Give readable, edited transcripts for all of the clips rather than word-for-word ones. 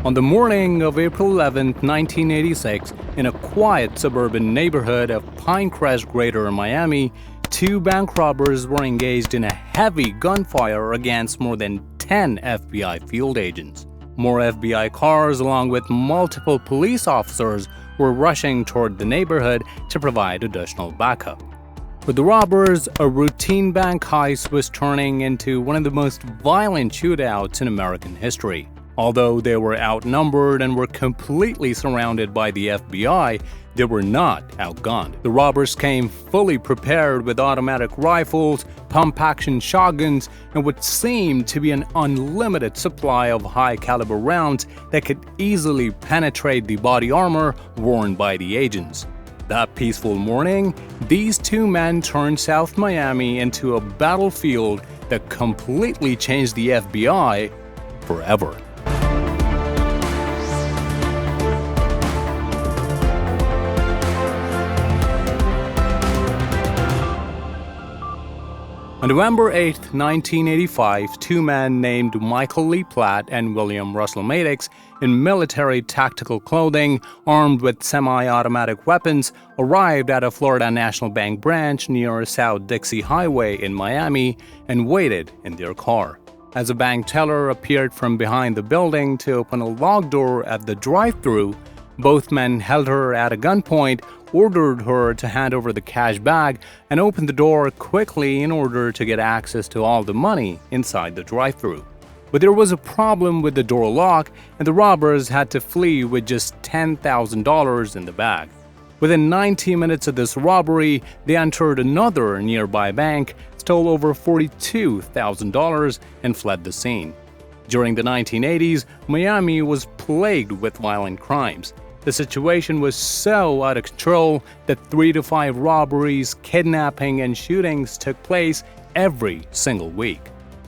On the morning of April 11, 1986, in a quiet suburban neighborhood of Pinecrest, Greater Miami, two bank robbers were engaged in a heavy gunfire against more than 10 FBI field agents. More FBI cars, along with multiple police officers, were rushing toward the neighborhood to provide additional backup. For the robbers, a routine bank heist was turning into one of the most violent shootouts in American history. Although they were outnumbered and were completely surrounded by the FBI, they were not outgunned. The robbers came fully prepared with automatic rifles, pump-action shotguns, and what seemed to be an unlimited supply of high-caliber rounds that could easily penetrate the body armor worn by the agents. That peaceful morning, these two men turned South Miami into a battlefield that completely changed the FBI forever. On November 8, 1985, two men named Michael Lee Platt and William Russell Maddox in military tactical clothing, armed with semi-automatic weapons, arrived at a Florida National Bank branch near South Dixie Highway in Miami and waited in their car. As a bank teller appeared from behind the building to open a locked door at the drive-thru, both men held her at a gunpoint, ordered her to hand over the cash bag, and opened the door quickly in order to get access to all the money inside the drive-thru. But there was a problem with the door lock, and the robbers had to flee with just $10,000 in the bag. Within 90 minutes of this robbery, they entered another nearby bank, stole over $42,000, and fled the scene. During the 1980s, Miami was plagued with violent crimes. The situation was so out of control that 3 to 5 robberies, kidnapping, and shootings took place every single week.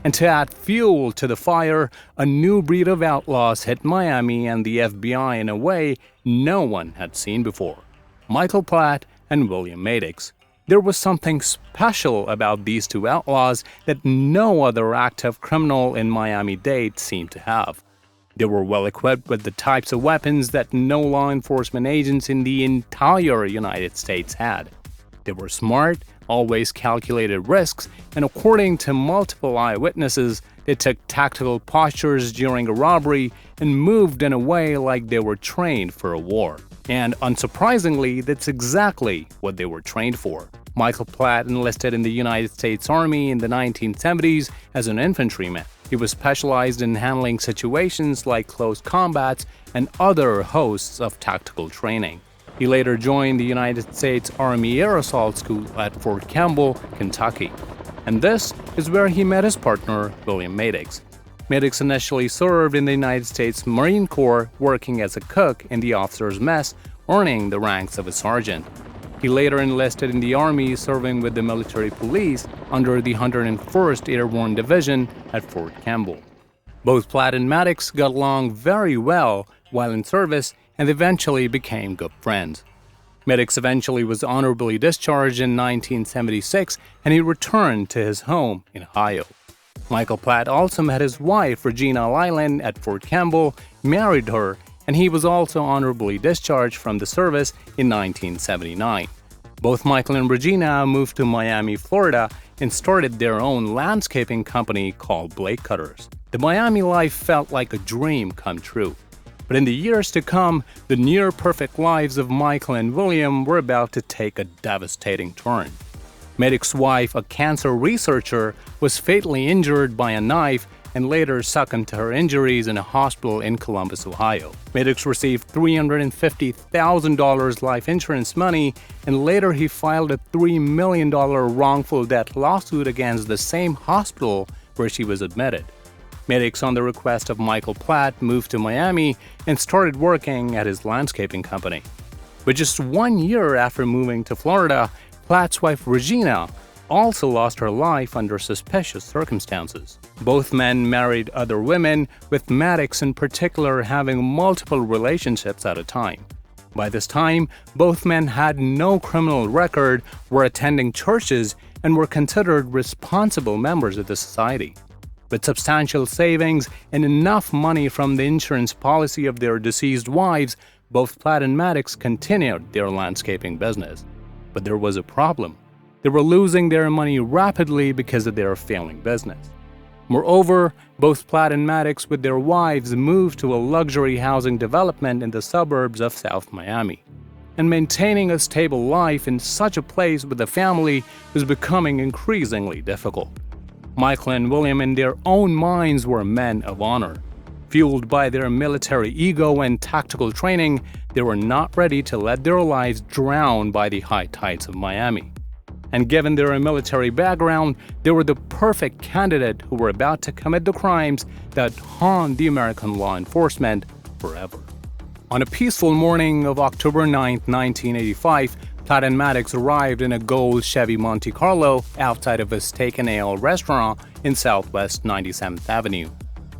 And to add fuel to the fire, a new breed of outlaws hit Miami and the FBI in a way no one had seen before: Michael Platt and William Maddox. There was something special about these two outlaws that no other active criminal in Miami-Dade seemed to have. They were well equipped with the types of weapons that no law enforcement agents in the entire United States had. They were smart, always calculated risks, and according to multiple eyewitnesses, they took tactical postures during a robbery and moved in a way like they were trained for a war. And unsurprisingly, that's exactly what they were trained for. Michael Platt enlisted in the United States Army in the 1970s as an infantryman. He was specialized in handling situations like close combats and other hosts of tactical training. He later joined the United States Army Air Assault School at Fort Campbell, Kentucky. And this is where he met his partner, William Maddox. Maddox initially served in the United States Marine Corps, working as a cook in the officers' mess, earning the ranks of a sergeant. He later enlisted in the Army, serving with the military police under the 101st Airborne Division at Fort Campbell. Both Platt and Maddox got along very well while in service and eventually became good friends. Maddox eventually was honorably discharged in 1976, and he returned to his home in Ohio. Michael Platt also met his wife, Regina Lyland, at Fort Campbell, married her, and he was also honorably discharged from the service in 1979. Both Michael and Regina moved to Miami, Florida, and started their own landscaping company called Blade Cutters. The Miami life felt like a dream come true. But in the years to come, the near-perfect lives of Michael and William were about to take a devastating turn. Maddox's wife, a cancer researcher, was fatally injured by a knife and later succumbed to her injuries in a hospital in Columbus, Ohio. Maddox received $350,000 life insurance money, and later he filed a $3 million wrongful death lawsuit against the same hospital where she was admitted. Maddox, on the request of Michael Platt, moved to Miami and started working at his landscaping company. But just 1 year after moving to Florida, Platt's wife Regina also lost her life under suspicious circumstances. Both men married other women, with Maddox in particular having multiple relationships at a time. By this time, both men had no criminal record, were attending churches, and were considered responsible members of the society. With substantial savings and enough money from the insurance policy of their deceased wives, both Platt and Maddox continued their landscaping business. But there was a problem. They were losing their money rapidly because of their failing business. Moreover, both Platt and Maddox with their wives moved to a luxury housing development in the suburbs of South Miami. And maintaining a stable life in such a place with a family was becoming increasingly difficult. Michael and William in their own minds were men of honor. Fueled by their military ego and tactical training, they were not ready to let their lives drown by the high tides of Miami. And given their military background, they were the perfect candidate who were about to commit the crimes that haunt the American law enforcement forever. On a peaceful morning of October 9, 1985, Platt and Maddox arrived in a gold Chevy Monte Carlo outside of a steak and ale restaurant in Southwest 97th Avenue.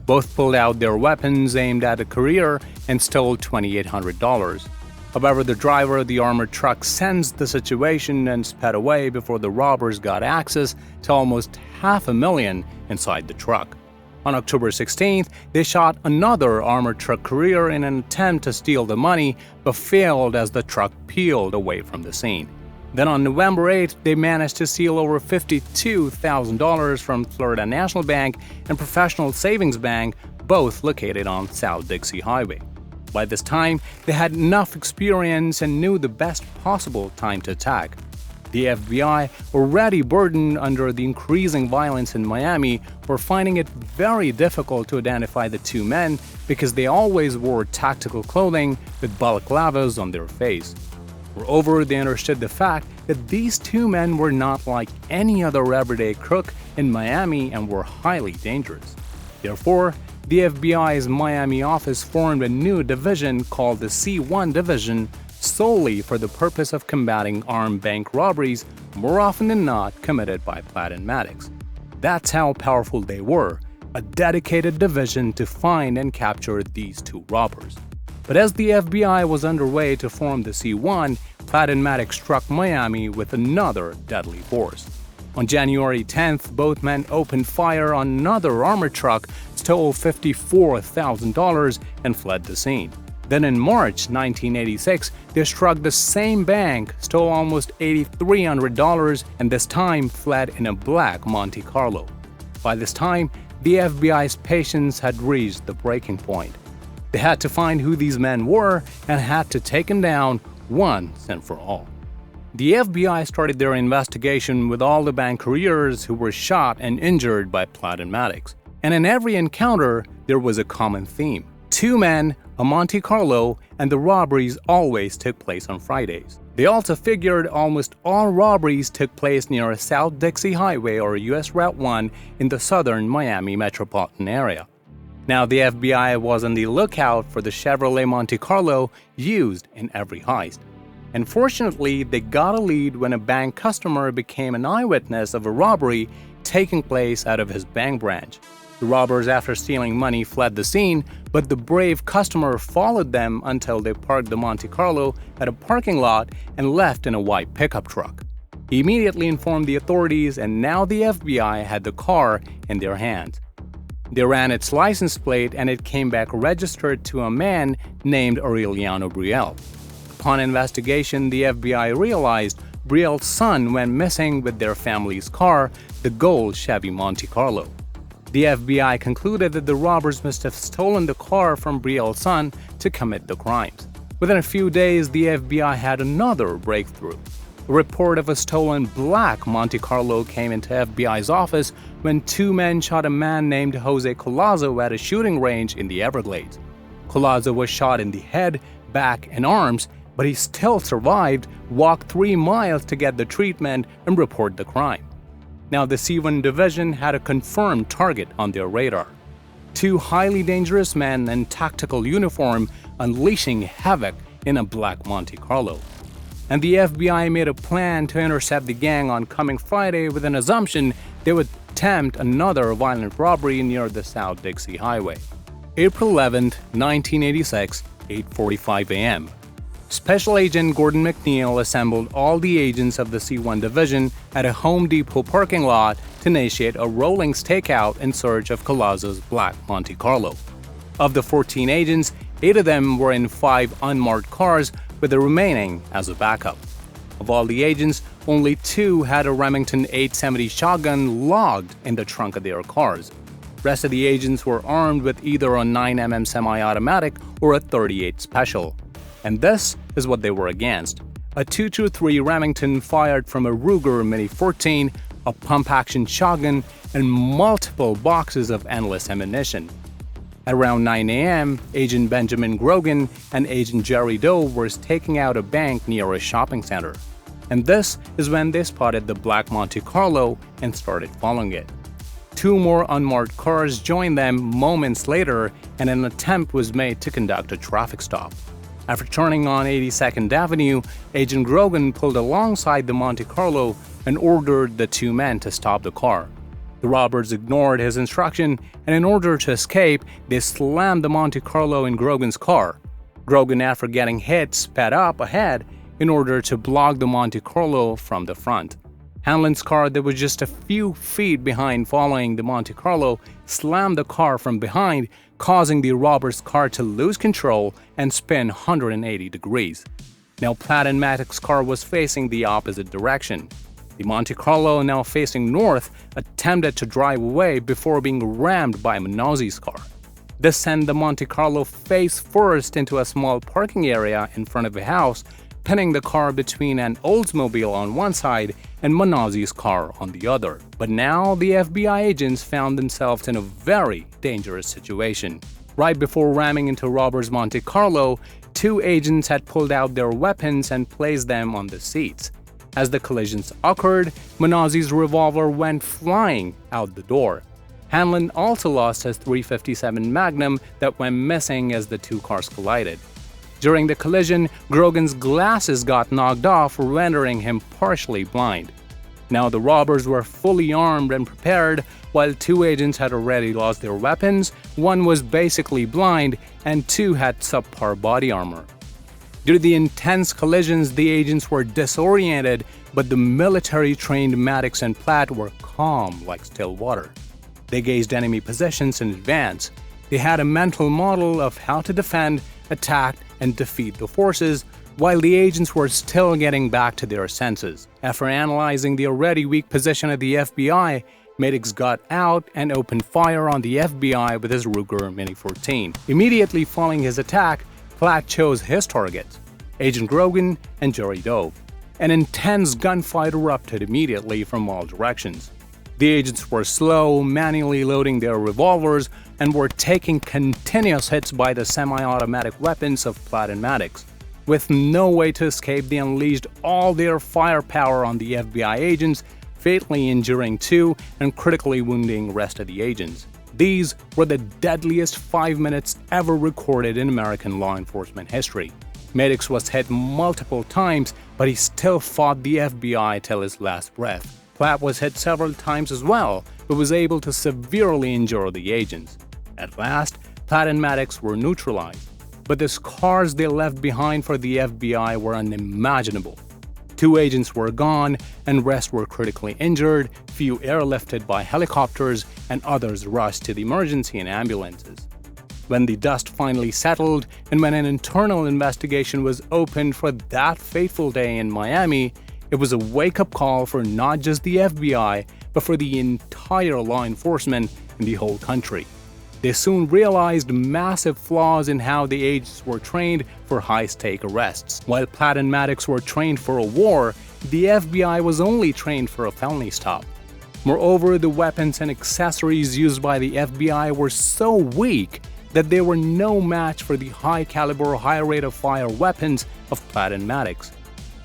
Both pulled out their weapons aimed at a courier and stole $2,800. However, the driver of the armored truck sensed the situation and sped away before the robbers got access to almost $500,000 inside the truck. On October 16th, they shot another armored truck courier in an attempt to steal the money, but failed as the truck peeled away from the scene. Then on November 8th, they managed to steal over $52,000 from Florida National Bank and Professional Savings Bank, both located on South Dixie Highway. By this time, they had enough experience and knew the best possible time to attack. The FBI, already burdened under the increasing violence in Miami, were finding it very difficult to identify the two men because they always wore tactical clothing with balaclavas on their face. Moreover, they understood the fact that these two men were not like any other everyday crook in Miami and were highly dangerous. Therefore, the FBI's Miami office formed a new division called the C1 Division solely for the purpose of combating armed bank robberies, more often than not committed by Platt and Maddox. That's how powerful they were, a dedicated division to find and capture these two robbers. But as the FBI was underway to form the C1, Platt and Maddox struck Miami with another deadly force. On January 10th, both men opened fire on another armored truck, stole $54,000, and fled the scene. Then in March 1986, they struck the same bank, stole almost $8,300, and this time fled in a black Monte Carlo. By this time, the FBI's patience had reached the breaking point. They had to find who these men were and had to take them down once and for all. The FBI started their investigation with all the bank couriers who were shot and injured by Platt and Maddox. And in every encounter, there was a common theme. Two men, a Monte Carlo, and the robberies always took place on Fridays. They also figured almost all robberies took place near South Dixie Highway or US Route 1 in the southern Miami metropolitan area. Now, the FBI was on the lookout for the Chevrolet Monte Carlo used in every heist. And fortunately, they got a lead when a bank customer became an eyewitness of a robbery taking place out of his bank branch. The robbers, after stealing money, fled the scene, but the brave customer followed them until they parked the Monte Carlo at a parking lot and left in a white pickup truck. He immediately informed the authorities, and now the FBI had the car in their hands. They ran its license plate, and it came back registered to a man named Aureliano Brielle. Upon investigation, the FBI realized Brielle's son went missing with their family's car, the gold Chevy Monte Carlo. The FBI concluded that the robbers must have stolen the car from Brielle's son to commit the crimes. Within a few days, the FBI had another breakthrough. A report of a stolen black Monte Carlo came into FBI's office when two men shot a man named Jose Collazo at a shooting range in the Everglades. Collazo was shot in the head, back, and arms, but he still survived, walked 3 miles to get the treatment, and report the crime. Now, the C1 Division had a confirmed target on their radar. Two highly dangerous men in tactical uniform unleashing havoc in a black Monte Carlo. And the FBI made a plan to intercept the gang on coming Friday with an assumption they would attempt another violent robbery near the South Dixie Highway. April 11, 1986, 8:45 a.m. Special Agent Gordon McNeil assembled all the agents of the C1 Division at a Home Depot parking lot to initiate a rolling stakeout in search of Colazzo's Black Monte Carlo. Of the 14 agents, 8 of them were in 5 unmarked cars, with the remaining as a backup. Of all the agents, only 2 had a Remington 870 shotgun logged in the trunk of their cars. Rest of the agents were armed with either a 9mm semi-automatic or a .38 Special. And this is what they were against: a 223 Remington fired from a Ruger Mini 14, a pump-action shotgun, and multiple boxes of endless ammunition. At around 9 a.m., Agent Benjamin Grogan and Agent Jerry Doe were staking out a bank near a shopping center. And this is when they spotted the Black Monte Carlo and started following it. 2 more unmarked cars joined them moments later, and an attempt was made to conduct a traffic stop. After turning on 82nd Avenue, Agent Grogan pulled alongside the Monte Carlo and ordered the 2 men to stop the car. The robbers ignored his instruction, and in order to escape, they slammed the Monte Carlo in Grogan's car. Grogan, after getting hit, sped up ahead in order to block the Monte Carlo from the front. Hanlon's car, that was just a few feet behind following the Monte Carlo, slammed the car from behind, causing the robber's car to lose control and spin 180 degrees. Now Platt and Maddox's car was facing the opposite direction. The Monte Carlo, now facing north, attempted to drive away before being rammed by Minozzi's car. This sent the Monte Carlo face first into a small parking area in front of a house, pinning the car between an Oldsmobile on one side and Minozzi's car on the other. But now the FBI agents found themselves in a very dangerous situation. Right before ramming into robbers' Monte Carlo, 2 agents had pulled out their weapons and placed them on the seats. As the collisions occurred, Minozzi's revolver went flying out the door. Hanlon also lost his .357 Magnum that went missing as the 2 cars collided. During the collision, Grogan's glasses got knocked off, rendering him partially blind. Now the robbers were fully armed and prepared. While 2 agents had already lost their weapons, 1 was basically blind, and 2 had subpar body armor. Due to the intense collisions, the agents were disoriented, but the military-trained Maddox and Platt were calm like still water. They gauged enemy positions in advance. They had a mental model of how to defend, attack, and defeat the forces, while the agents were still getting back to their senses. After analyzing the already weak position of the FBI, Maddox got out and opened fire on the FBI with his Ruger Mini 14. Immediately following his attack, Platt chose his targets, Agent Grogan and Jerry Doe. An intense gunfight erupted immediately from all directions. The agents were slow, manually loading their revolvers, and were taking continuous hits by the semi-automatic weapons of Platt and Maddox. With no way to escape, they unleashed all their firepower on the FBI agents, fatally injuring 2 and critically wounding the rest of the agents. These were the deadliest 5 minutes ever recorded in American law enforcement history. Maddox was hit multiple times, but he still fought the FBI till his last breath. Platt was hit several times as well, but was able to severely injure the agents. At last, Platt and Maddox were neutralized, but the scars they left behind for the FBI were unimaginable. 2 agents were gone, and rest were critically injured, few airlifted by helicopters, and others rushed to the emergency in ambulances. When the dust finally settled, and when an internal investigation was opened for that fateful day in Miami, it was a wake-up call for not just the FBI, but for the entire law enforcement in the whole country. They soon realized massive flaws in how the agents were trained for high-stake arrests. While Platt and Maddox were trained for a war, the FBI was only trained for a felony stop. Moreover, the weapons and accessories used by the FBI were so weak that they were no match for the high-caliber, high-rate-of-fire weapons of Platt and Maddox.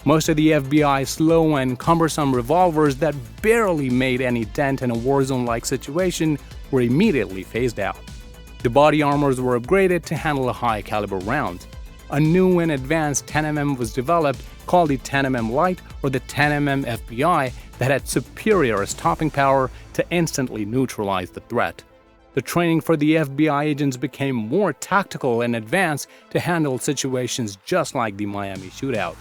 Most of the FBI's slow and cumbersome revolvers that barely made any dent in a war-zone-like situation were immediately phased out. The body armors were upgraded to handle high-caliber rounds. A new and advanced 10mm was developed called the 10mm Light or the 10mm FBI that had superior stopping power to instantly neutralize the threat. The training for the FBI agents became more tactical and advanced to handle situations just like the Miami shootout.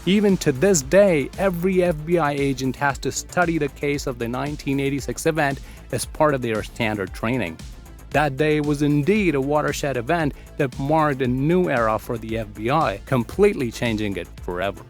Even to this day, every FBI agent has to study the case of the 1986 event as part of their standard training. That day was indeed a watershed event that marked a new era for the FBI, completely changing it forever.